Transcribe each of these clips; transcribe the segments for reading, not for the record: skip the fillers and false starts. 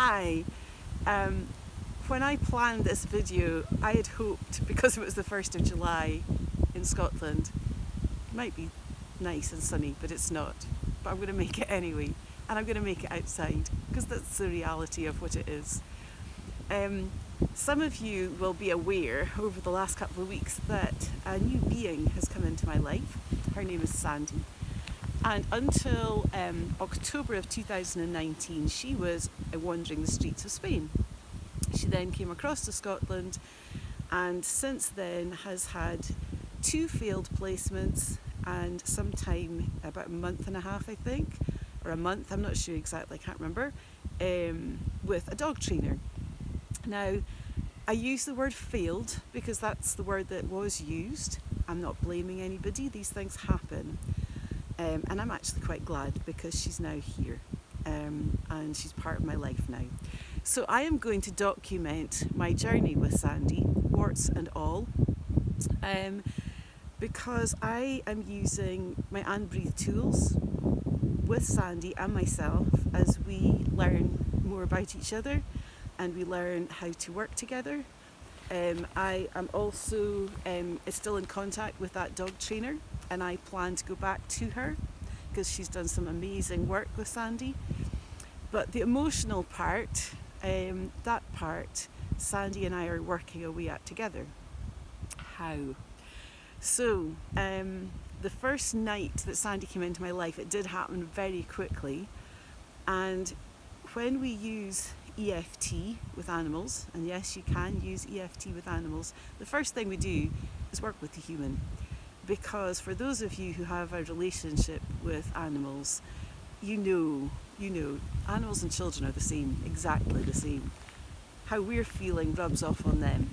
Hi. Um, when I planned this video, I had hoped, because it was the 1st of July in Scotland, it might be nice and sunny, but it's not. But I'm going to make it anyway, and I'm going to make it outside, because that's the reality of what it is. Some of you will be aware over the last couple of weeks that a new being has come into my life. Her name is Sandy. And until October of 2019, she was wandering the streets of Spain. She then came across to Scotland, and since then has had 2 failed placements and sometime about a month and a half, I think, or a month, I'm not sure exactly, I can't remember, with a dog trainer. Now, I use the word failed because that's the word that was used. I'm not blaming anybody, these things happen. And I'm actually quite glad because she's now here, and she's part of my life now. So I am going to document my journey with Sandy, warts and all, because I am using my Unbreathe tools with Sandy and myself as we learn more about each other and we learn how to work together. I am also still in contact with that dog trainer, and I plan to go back to her because she's done some amazing work with Sandy. But the emotional part, that part, Sandy and I are working away at together. How? So, the first night that Sandy came into my life, it did happen very quickly. And when we use EFT with animals, and yes, you can use EFT with animals, the first thing we do is work with the human. Because for those of you who have a relationship with animals, you know, animals and children are the same, exactly the same. How we're feeling rubs off on them,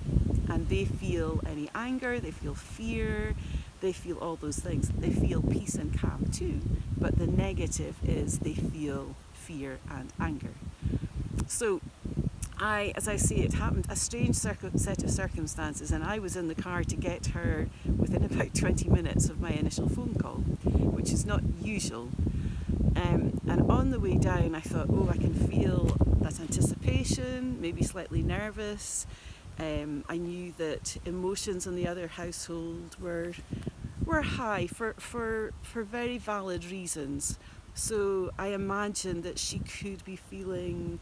and they feel any anger, they feel fear, they feel all those things. They feel peace and calm too, but the negative is they feel fear and anger. So as I say, it happened a strange set of circumstances, and I was in the car to get her within about 20 minutes of my initial phone call, which is not usual. And on the way down, I thought, I can feel that anticipation, maybe slightly nervous. I knew that emotions in the other household were high for very valid reasons. So I imagined that she could be feeling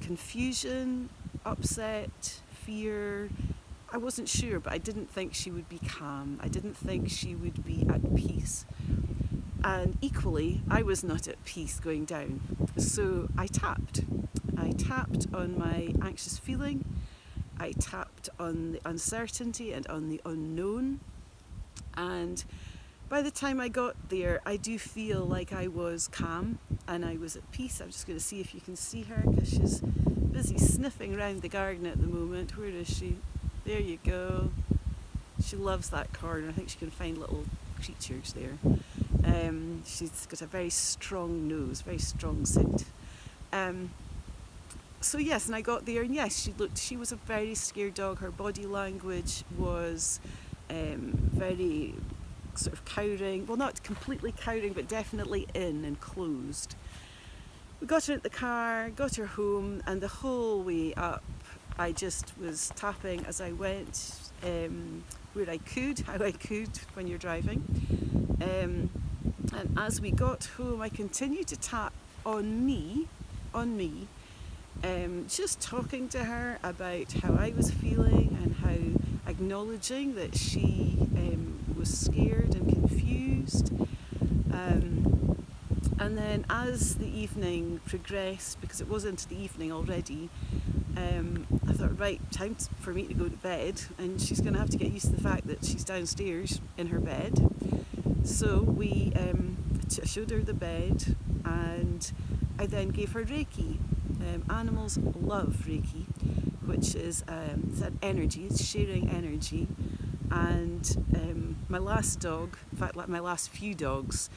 confusion, upset, fear. I wasn't sure, but I didn't think she would be calm. I didn't think she would be at peace. And equally, I was not at peace going down. So I tapped. I tapped on my anxious feeling. I tapped on the uncertainty and on the unknown. And by the time I got there, I do feel like I was calm and I was at peace. I'm just going to see if you can see her because she's busy sniffing around the garden at the moment. Where is she? There you go. She loves that corner. I think she can find little creatures there. She's got a very strong nose, very strong scent. So yes, and I got there, and yes, she was a very scared dog. Her body language was very sort of cowering. Well, not completely cowering, but definitely in and closed. We got her at the car, got her home, and the whole way up, I just was tapping as I went, where I could, how I could when you're driving. And as we got home, I continued to tap on me, just talking to her about how I was feeling and how acknowledging that she was scared and confused. And then as the evening progressed, because it was into the evening already, I thought, right, time for me to go to bed, and she's going to have to get used to the fact that she's downstairs in her bed. So I showed her the bed, and I then gave her Reiki. Animals love Reiki, which is it's an energy, it's sharing energy. And my last dog, in fact, like my last few dogs,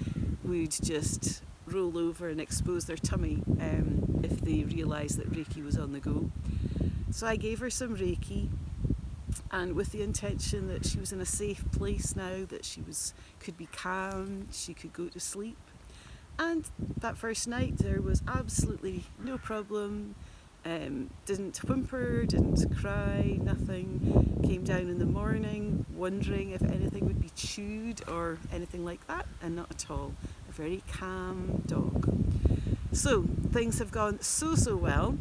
would just roll over and expose their tummy if they realised that Reiki was on the go. So I gave her some Reiki, and with the intention that she was in a safe place now, that she could be calm, she could go to sleep. And that first night there was absolutely no problem. Didn't whimper, didn't cry, nothing. Came down in the morning wondering if anything would be chewed or anything like that, and not at all. A very calm dog. So things have gone so well.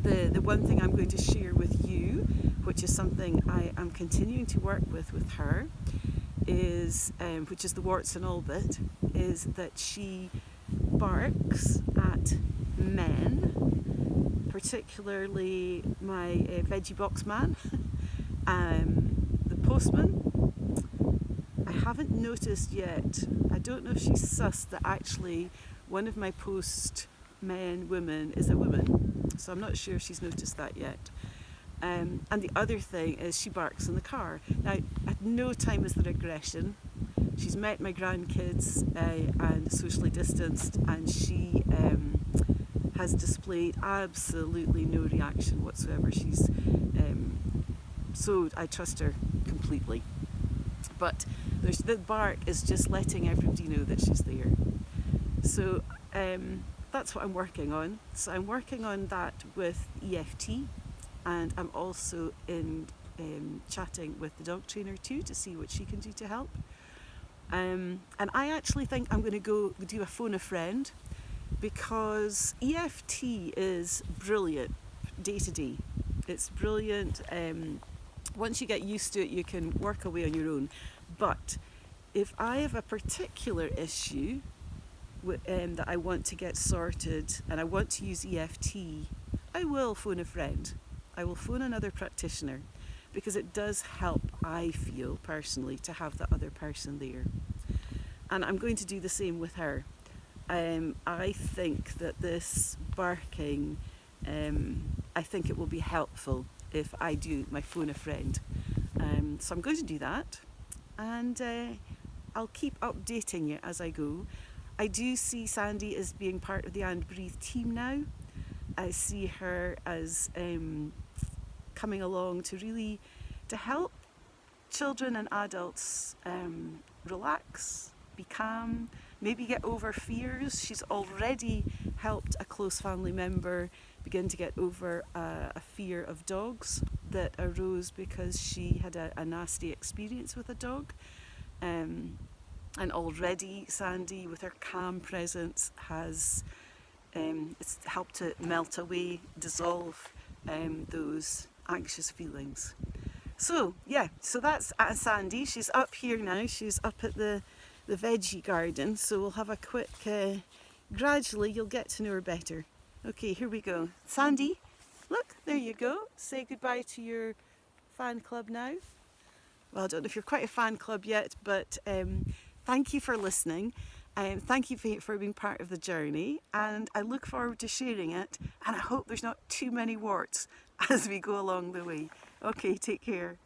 The one thing I'm going to share with you, which is something I am continuing to work with her, is which is the warts and all bit, is that she barks at men, particularly my veggie box man, the postman. I haven't noticed yet. I don't know if she's sussed that actually one of my women is a woman, so I'm not sure if she's noticed that yet. And the other thing is she barks in the car. Now, at no time is there aggression. She's met my grandkids and socially distanced, and she has displayed absolutely no reaction whatsoever. So I trust her completely. But the bark is just letting everybody know that she's there. So that's what I'm working on. So I'm working on that with EFT, and I'm also in chatting with the dog trainer too to see what she can do to help. And I actually think I'm going to go do a phone a friend, because EFT is brilliant day to day. It's brilliant. Once you get used to it, you can work away on your own. But if I have a particular issue that I want to get sorted and I want to use EFT, I will phone a friend. I will phone another practitioner, because it does help, I feel personally, to have the other person there. And I'm going to do the same with her. I think that this barking, I think it will be helpful if I do my phone a friend. So I'm going to do that, and I'll keep updating you as I go. I do see Sandy as being part of the And Breathe team now. I see her as coming along to help children and adults relax, be calm, maybe get over fears. She's already helped a close family member begin to get over a fear of dogs that arose because she had a nasty experience with a dog. And already Sandy, with her calm presence, has it's helped to melt away, dissolve those anxious feelings. So that's Sandy. She's up here now. She's up at the veggie garden. So we'll have a quick, gradually you'll get to know her better. Okay, here we go. Sandy, look, there you go. Say goodbye to your fan club now. Well, I don't know if you're quite a fan club yet, but thank you for listening. Thank you for being part of the journey, and I look forward to sharing it, and I hope there's not too many warts as we go along the way. Okay, take care.